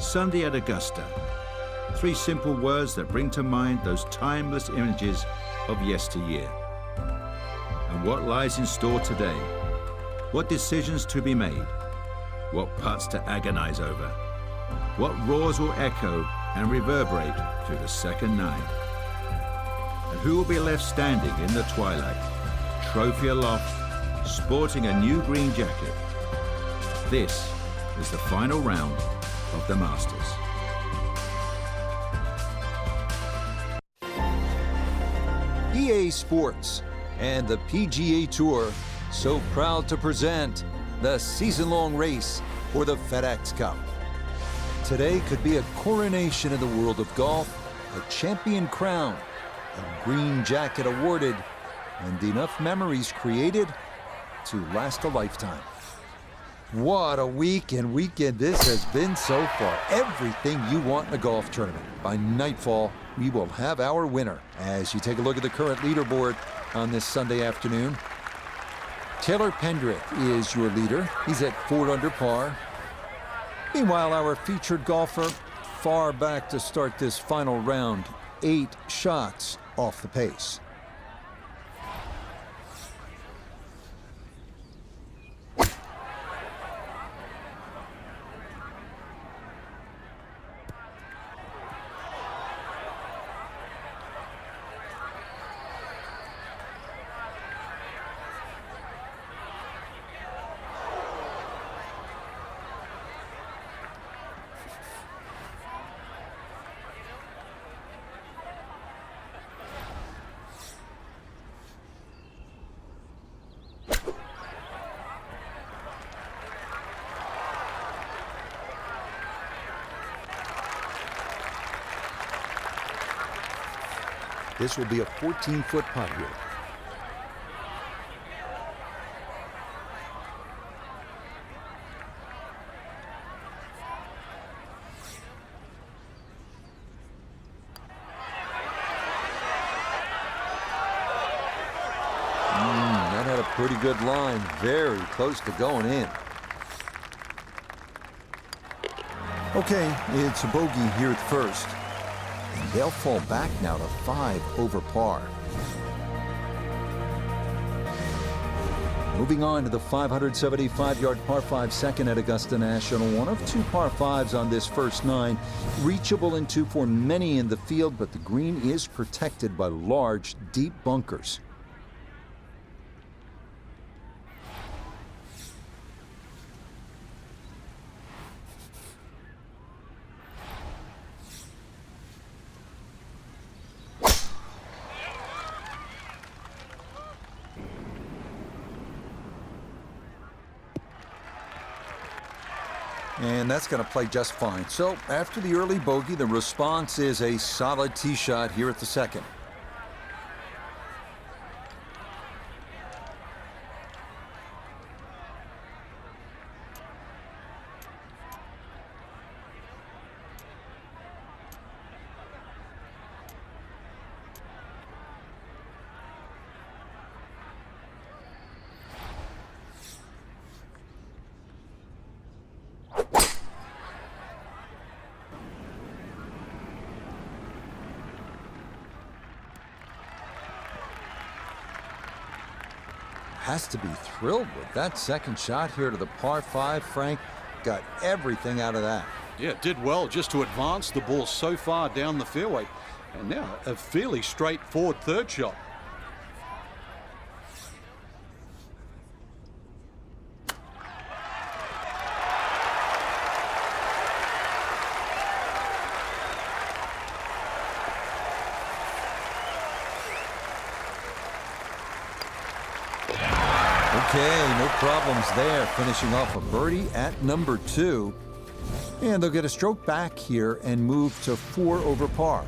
Sunday at Augusta. 3 simple words that bring to mind those timeless images of yesteryear. And what lies in store today? What decisions to be made? What putts to agonize over? What roars will echo and reverberate through the second 9? And who will be left standing in the twilight, trophy aloft, sporting a new green jacket? This is the final round of the Masters. EA Sports and the PGA Tour so proud to present the season-long race for the FedEx Cup. Today could be a coronation in the world of golf, a champion crown, a green jacket awarded, and enough memories created to last a lifetime. What a week and weekend this has been so far. Everything you want in a golf tournament. By nightfall, we will have our winner. As you take a look at the current leaderboard on this Sunday afternoon, Taylor Pendrith is your leader. He's at 4 under par. Meanwhile, our featured golfer far back to start this final round, 8 shots off the pace. This will be a 14-foot putt here. That had a pretty good line, very close to going in. Okay, it's a bogey here at first. And they'll fall back now to 5 over par. Moving on to the 575-yard par 5 second at Augusta National. One of 2 par 5s on this first 9. Reachable in 2 for many in the field, but the green is protected by large, deep bunkers. And that's going to play just fine. So after the early bogey, the response is a solid tee shot here at the second. Has to be thrilled with that second shot here to the par 5. Frank got everything out of that. Yeah, did well just to advance the ball so far down the fairway. And now a fairly straightforward third shot. Okay, no problems there. Finishing off a birdie at number 2. And they'll get a stroke back here and move to 4 over par.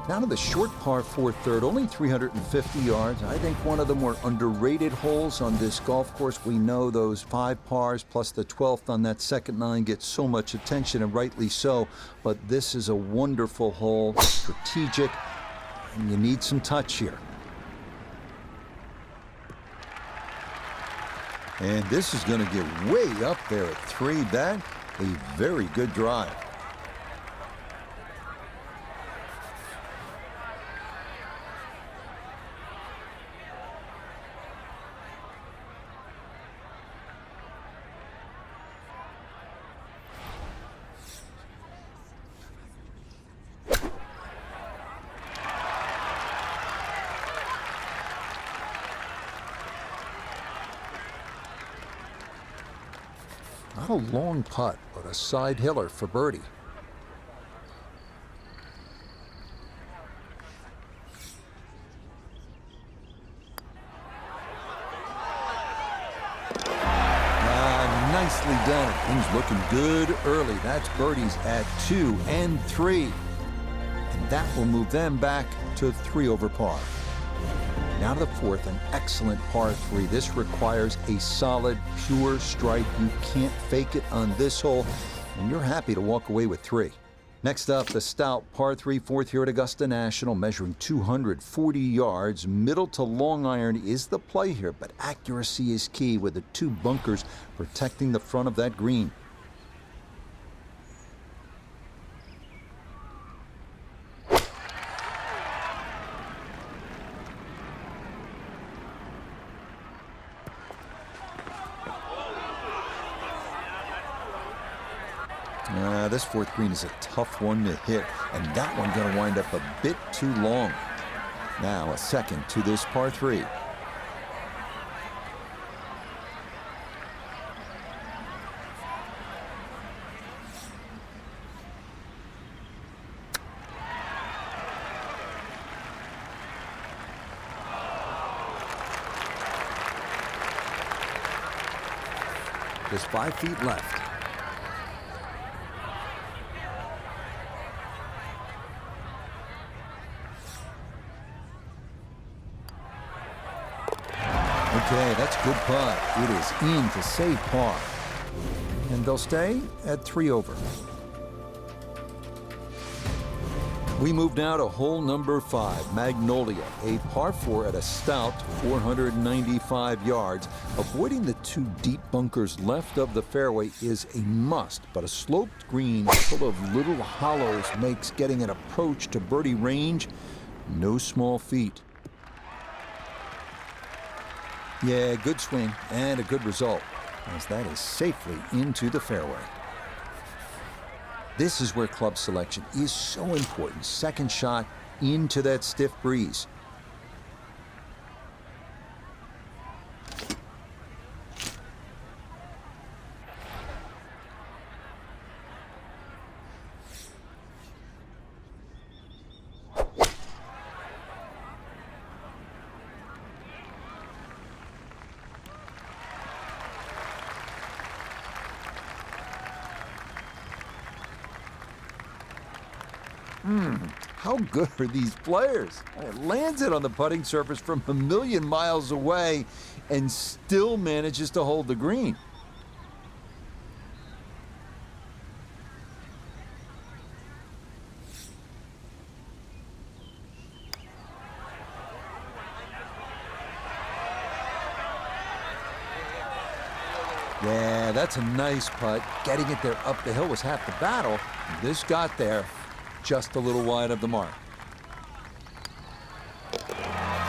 Now to the short par 4 third, only 350 yards. I think one of the more underrated holes on this golf course. We know those 5 pars plus the 12th on that second 9 get so much attention, and rightly so. But this is a wonderful hole, strategic, and you need some touch here. And this is going to get way up there at 3. That a very good drive. Not a long putt, but a side hiller for birdie. Nicely done. Things looking good early. That's birdies at 2 and 3. And that will move them back to 3 over par. Now to the 4th, an excellent par 3. This requires a solid, pure strike. You can't fake it on this hole, and you're happy to walk away with 3. Next up, the stout par 3 4th here at Augusta National, measuring 240 yards. Middle to long iron is the play here, but accuracy is key with the 2 bunkers protecting the front of that green. This 4th green is a tough one to hit, and that one going to wind up a bit too long. Now a second to this par 3. Just 5 feet left. Okay, that's a good putt. It is in to save par. And they'll stay at 3 over. We move now to hole number 5, Magnolia, a par 4 at a stout 495 yards. Avoiding the 2 deep bunkers left of the fairway is a must, but a sloped green full of little hollows makes getting an approach to birdie range no small feat. Yeah, good swing and a good result, as that is safely into the fairway. This is where club selection is so important. Second shot into that stiff breeze. How good are these players? It lands it on the putting surface from a million miles away and still manages to hold the green. Yeah, that's a nice putt. Getting it there up the hill was half the battle. This got there just a little wide of the mark.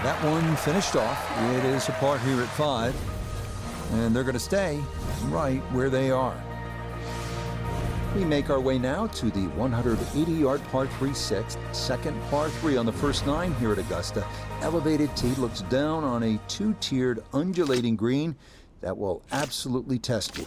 That one finished off. It is a par here at 5, and they're going to stay right where they are. We make our way now to the 180-yard par 3 6th, second par 3 on the first 9 here at Augusta. Elevated tee looks down on a 2-tiered undulating green that will absolutely test you.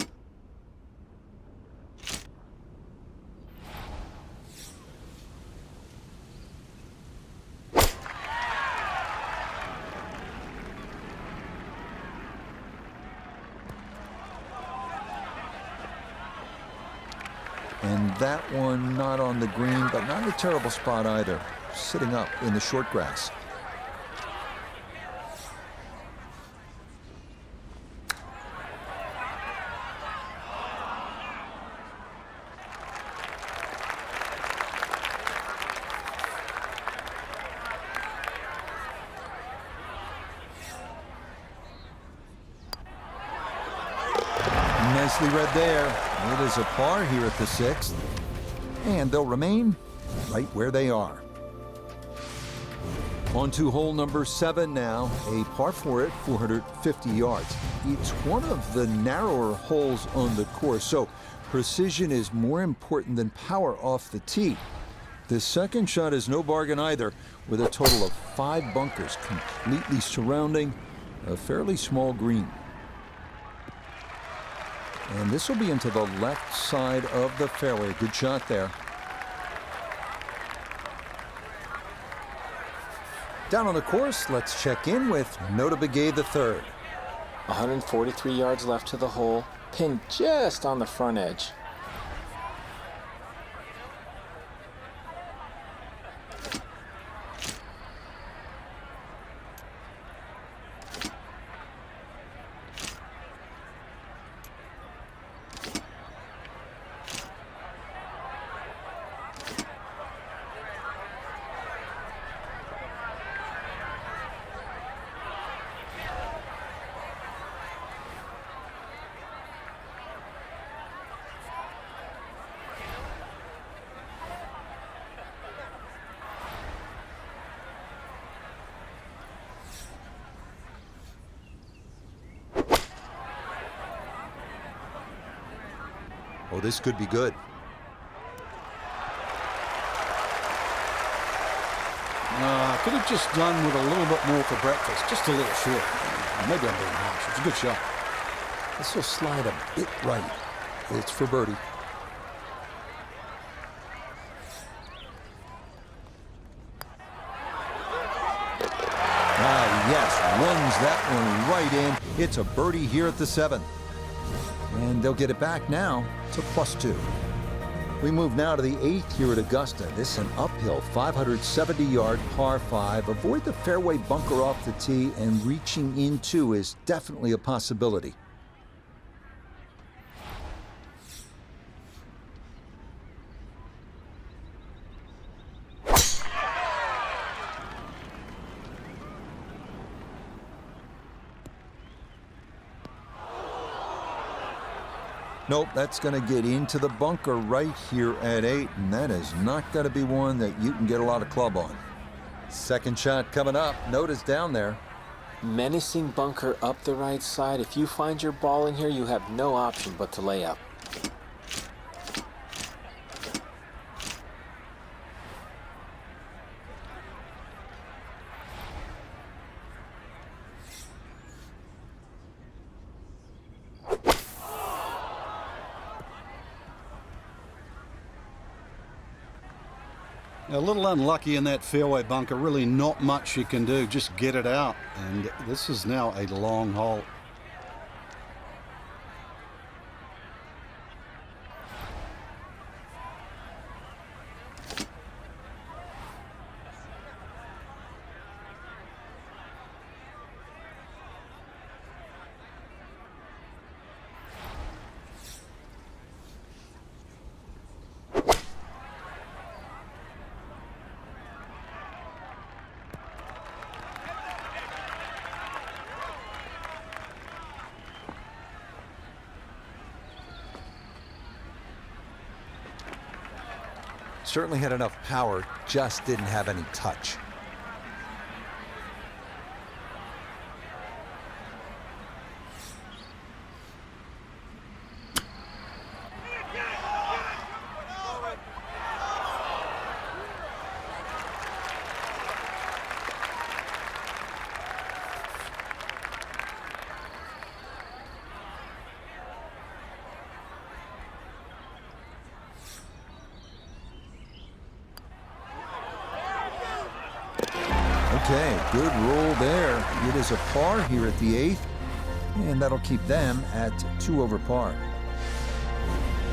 And that one not on the green, but not a terrible spot either, sitting up in the short grass. Nicely read there. It is a par here at the 6th, and they'll remain right where they are. On to hole number 7 now, a par 4 at 450 yards. It's one of the narrower holes on the course, so precision is more important than power off the tee. The second shot is no bargain either, with a total of 5 bunkers completely surrounding a fairly small green. And this will be into the left side of the fairway. Good shot there. Down on the course, let's check in with Nota Begay III. 143 yards left to the hole, pinned just on the front edge. Oh, this could be good. Could have just done with a little bit more for breakfast. Just a little short. Maybe I'm being harsh. It's a good shot. This will slide a bit right. It's for birdie. Yes, runs that one right in. It's a birdie here at the 7th. And they'll get it back now to +2. We move now to the 8th here at Augusta. This is an uphill 570-yard par 5. Avoid the fairway bunker off the tee, and reaching into is definitely a possibility. Nope, that's going to get into the bunker right here at 8, and that is not going to be one that you can get a lot of club on. Second shot coming up. Nota's down there. Menacing bunker up the right side. If you find your ball in here, you have no option but to lay up. A little unlucky in that fairway bunker. Really not much you can do. Just get it out. And this is now a long hole. Certainly had enough power, just didn't have any touch. Okay, good roll there. It is a par here at the 8th, and that'll keep them at 2 over par.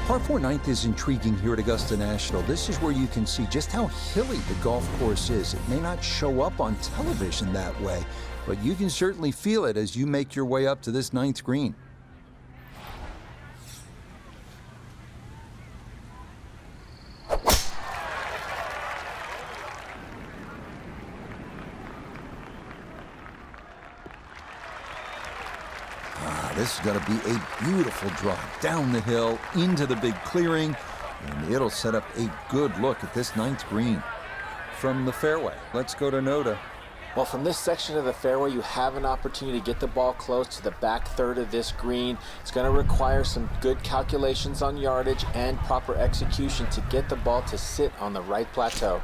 Par 4 9th is intriguing here at Augusta National. This is where you can see just how hilly the golf course is. It may not show up on television that way, but you can certainly feel it as you make your way up to this 9th green. This is going to be a beautiful drive down the hill into the big clearing, and it'll set up a good look at this 9th green. From the fairway, let's go to Nota. Well, from this section of the fairway, you have an opportunity to get the ball close to the back third of this green. It's going to require some good calculations on yardage and proper execution to get the ball to sit on the right plateau.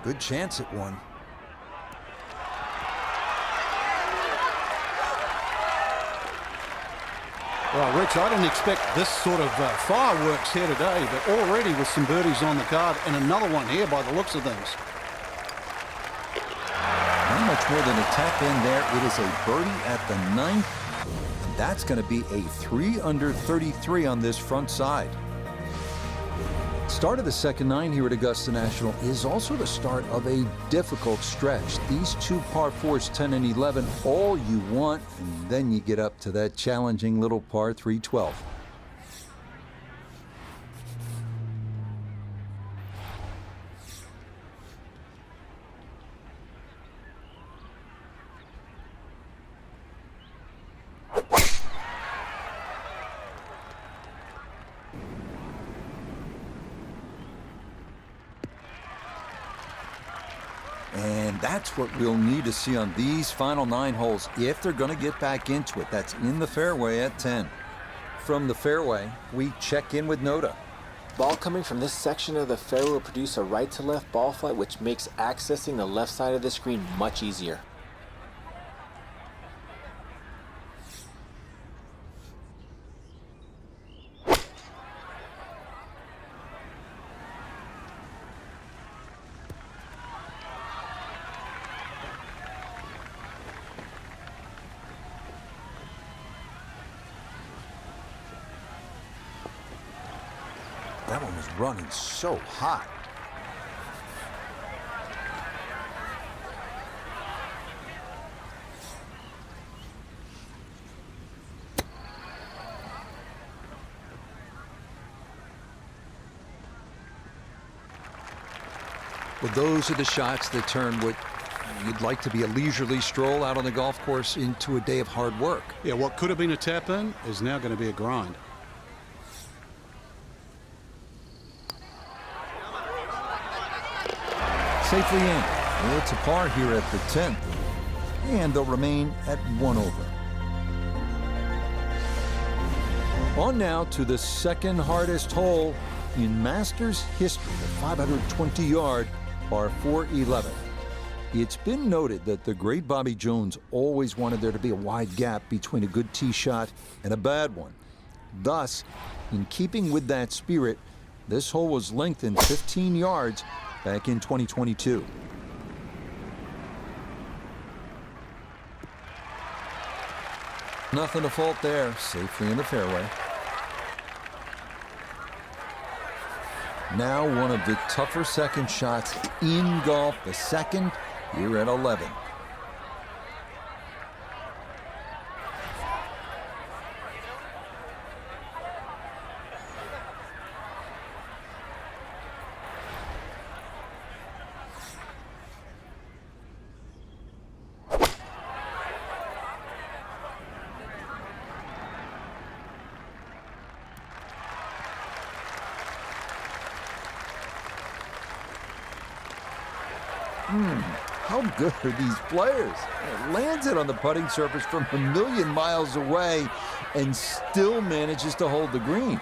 Good chance at one. Well, Rich, I didn't expect this sort of fireworks here today, but already with some birdies on the card and another one here by the looks of things. Not much more than a tap in there. It is a birdie at the 9th. And that's going to be a 3 under 33 on this front side. Start of the second 9 here at Augusta National is also the start of a difficult stretch. These two par 4s, 10 and 11, all you want, and then you get up to that challenging little par 3, 12. And that's what we'll need to see on these final 9 holes if they're going to get back into it. That's in the fairway at 10. From the fairway, we check in with Noda. Ball coming from this section of the fairway will produce a right to left ball flight, which makes accessing the left side of the screen much easier. That one was running so hot. Well, those are the shots that turn what you'd like to be a leisurely stroll out on the golf course into a day of hard work. Yeah, what could have been a tap in is now going to be a grind. Safely in. It's a par here at the 10th. And they'll remain at 1 over. On now to the second hardest hole in Masters history, the 520-yard par 411. It's been noted that the great Bobby Jones always wanted there to be a wide gap between a good tee shot and a bad one. Thus, in keeping with that spirit, this hole was lengthened 15 yards back in 2022. Nothing to fault there, safely in the fairway. Now one of the tougher second shots in golf, the second here at 11. How good are these players? It lands it on the putting surface from a million miles away and still manages to hold the green.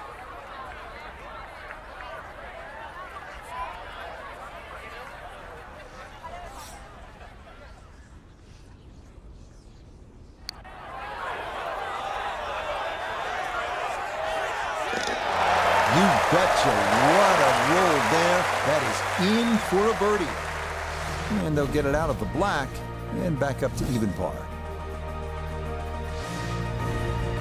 You betcha, what a roll there. That is in for a birdie. And they'll get it out of the black and back up to even par.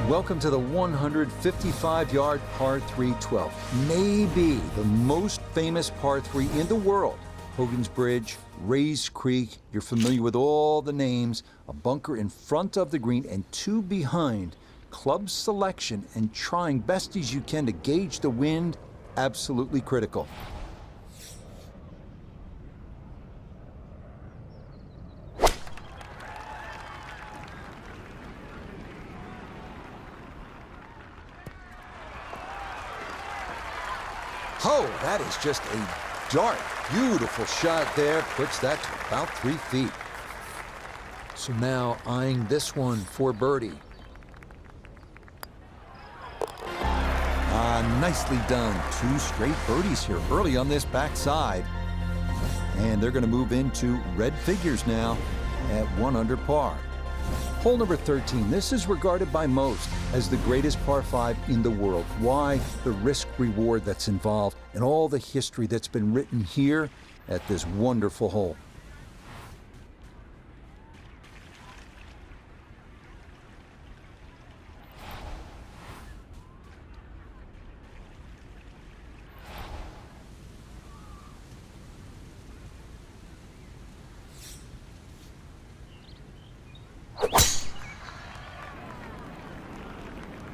Welcome to the 155-yard par 312. Maybe the most famous par 3 in the world. Hogan's Bridge, Rays Creek, you're familiar with all the names. A bunker in front of the green and 2 behind. Club selection and trying best as you can to gauge the wind, absolutely critical. Oh, that is just a dart. Beautiful shot there. Puts that to about 3 feet. So now eyeing this one for birdie. Nicely done. 2 straight birdies here early on this backside. And they're going to move into red figures now at 1 under par. Hole number 13, this is regarded by most as the greatest par 5 in the world. Why? The risk-reward that's involved and all the history that's been written here at this wonderful hole.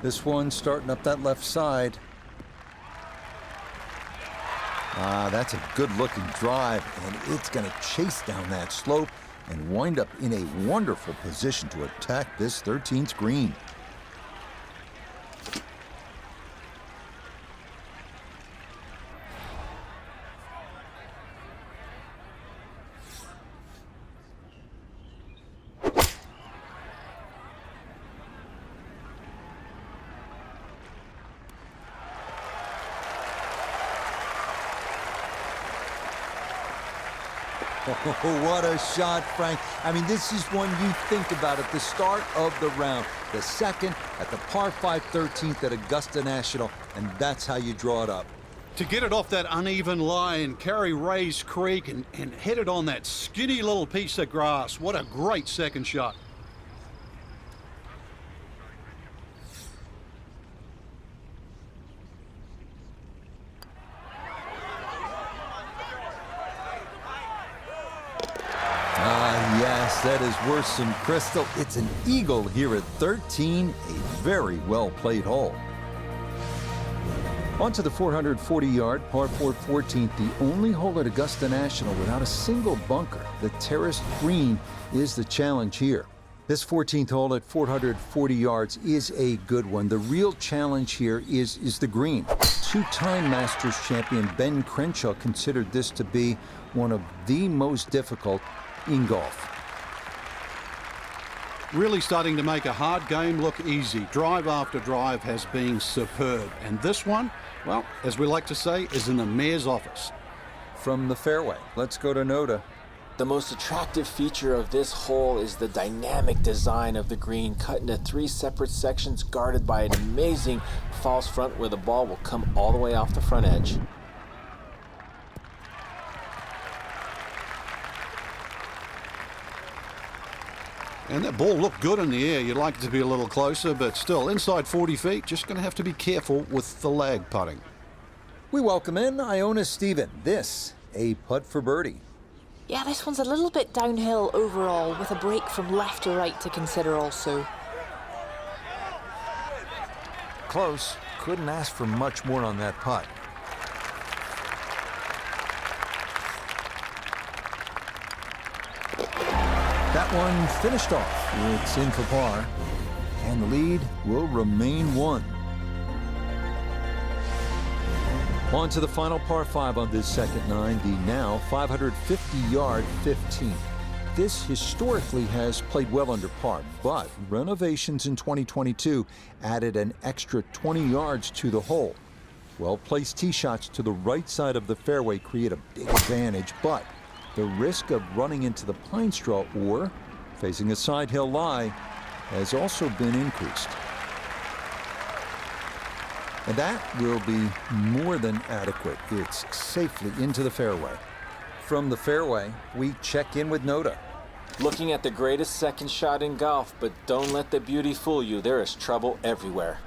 This one starting up that left side. That's a good-looking drive, and it's going to chase down that slope and wind up in a wonderful position to attack this 13th green. Oh, what a shot, Frank. I mean, this is one you think about at the start of the round. The second at the par 5 13th at Augusta National, and that's how you draw it up. To get it off that uneven line, carry Rays Creek and hit it on that skinny little piece of grass. What a great second shot. Yes, that is worse than crystal. It's an eagle here at 13, a very well-played hole. On to the 440-yard par 4 14th, the only hole at Augusta National without a single bunker. The terraced green is the challenge here. This 14th hole at 440 yards is a good one. The real challenge here is the green. Two-time Masters champion Ben Crenshaw considered this to be one of the most difficult in golf. Really starting to make a hard game look easy. Drive after drive has been superb. And this one, well, as we like to say, is in the mayor's office. From the fairway, let's go to Noda. The most attractive feature of this hole is the dynamic design of the green, cut into 3 separate sections guarded by an amazing false front where the ball will come all the way off the front edge. And that ball looked good in the air. You'd like it to be a little closer, but still, inside 40 feet, just going to have to be careful with the lag putting. We welcome in Iona Stephen. This, a putt for birdie. Yeah, this one's a little bit downhill overall, with a break from left to right to consider also. Close. Couldn't ask for much more on that putt. That one finished off. It's in for par, and the lead will remain 1. On to the final par 5 on this second 9, the now 550-yard 15th. This historically has played well under par, but renovations in 2022 added an extra 20 yards to the hole. Well-placed tee shots to the right side of the fairway create a big advantage, but the risk of running into the pine straw or facing a side hill lie has also been increased. And that will be more than adequate. It's safely into the fairway. From the fairway, we check in with Noda. Looking at the greatest second shot in golf, but don't let the beauty fool you. There is trouble everywhere.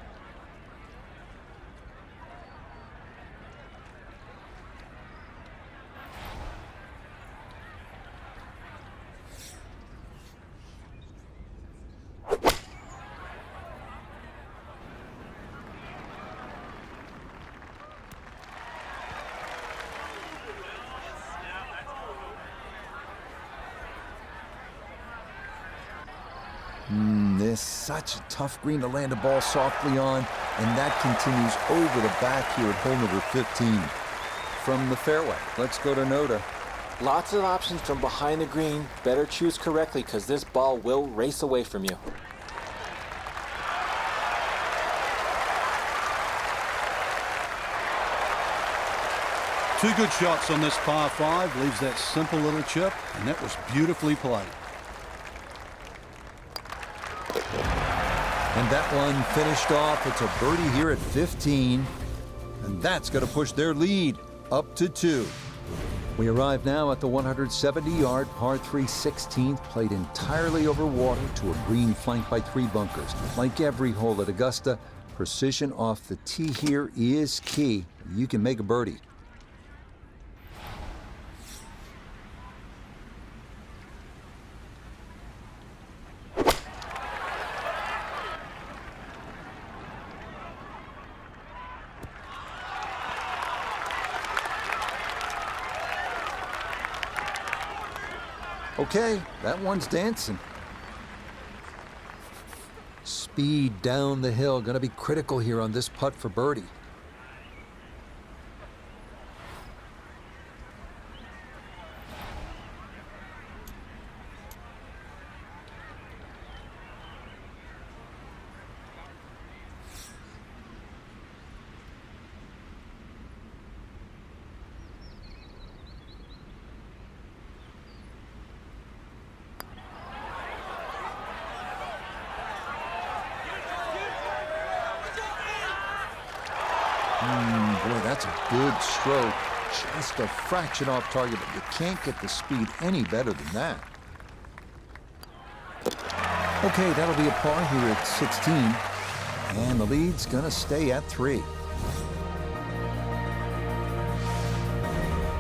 This is such a tough green to land a ball softly on, and that continues over the back here at hole number 15. From the fairway, let's go to Noda. Lots of options from behind the green. Better choose correctly because this ball will race away from you. Two good shots on this par 5. Leaves that simple little chip, and that was beautifully played. And that one finished off. It's a birdie here at 15. And that's going to push their lead up to 2. We arrive now at the 170-yard par 3 16th, played entirely over water to a green flanked by 3 bunkers. Like every hole at Augusta, precision off the tee here is key. You can make a birdie. Okay, that one's dancing. Speed down the hill, going to be critical here on this putt for birdie. Boy, that's a good stroke. Just a fraction off target, but you can't get the speed any better than that. Okay, that'll be a par here at 16. And the lead's going to stay at 3.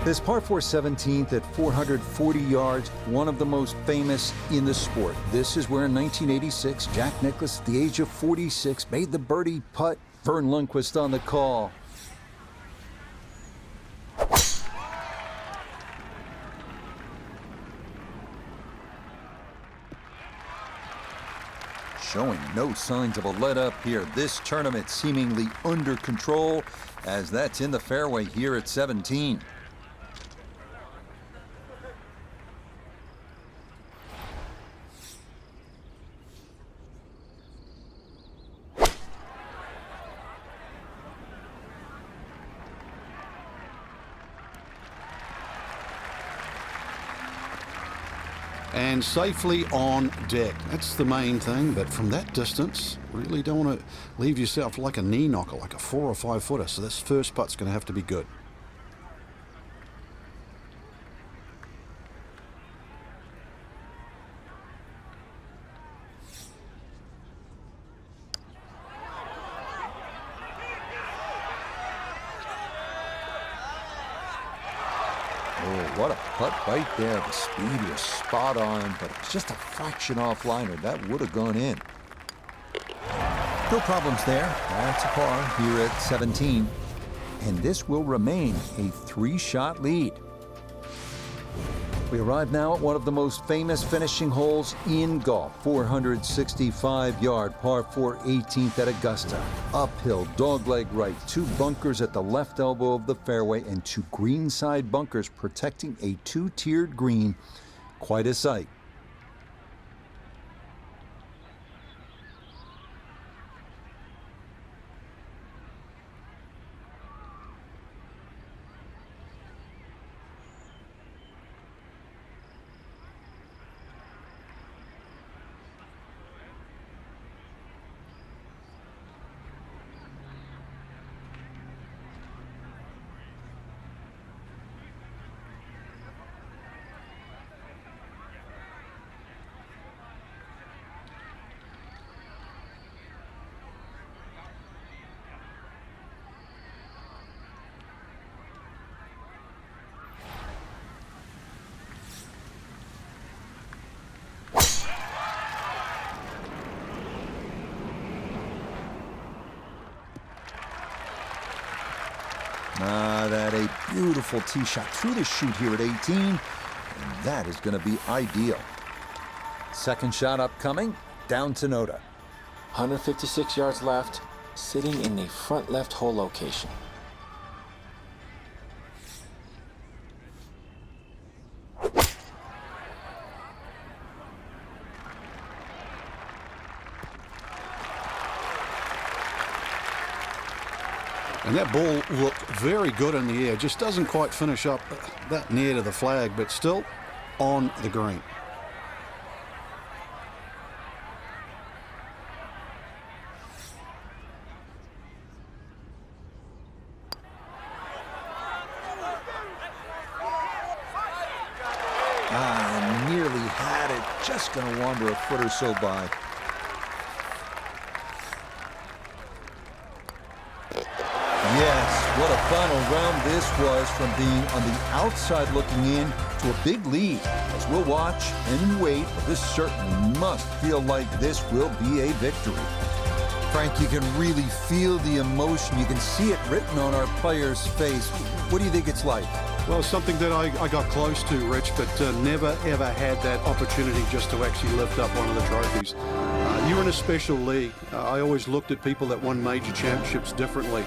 This par 4 17th at 440 yards, one of the most famous in the sport. This is where in 1986, Jack Nicklaus, at the age of 46, made the birdie putt. Vern Lundquist on the call. Showing no signs of a let-up here. This tournament seemingly under control, as that's in the fairway here at 17. And safely on deck. That's the main thing, but from that distance, really don't want to leave yourself like a knee knocker, like a 4 or 5 footer. So this first putt's going to have to be good. Oh, what a putt right there. The speed was spot on, but it was just a fraction off liner. That would have gone in. No problems there. That's a par here at 17. And this will remain a 3-shot lead. We arrive now at one of the most famous finishing holes in golf. 465-yard par 4 18th at Augusta. Uphill, dogleg right, 2 bunkers at the left elbow of the fairway and 2 greenside bunkers protecting a 2-tiered green. Quite a sight. That a beautiful tee shot through the chute here at 18, and that is going to be ideal. Second shot upcoming, down to Noda. 156 yards left, sitting in the front left hole location. And that ball looked very good in the air. Just doesn't quite finish up that near to the flag, but still on the green. Nearly had it. Just going to wander a foot or so by. Yes, what a final round this was, from being on the outside looking in to a big lead. As we'll watch and wait, this certainly must feel like this will be a victory. Frank, you can really feel the emotion. You can see it written on our player's face. What do you think it's like? Well, something that I got close to, Rich, but never, ever had that opportunity just to actually lift up one of the trophies. You're in a special league. I always looked at people that won major championships differently.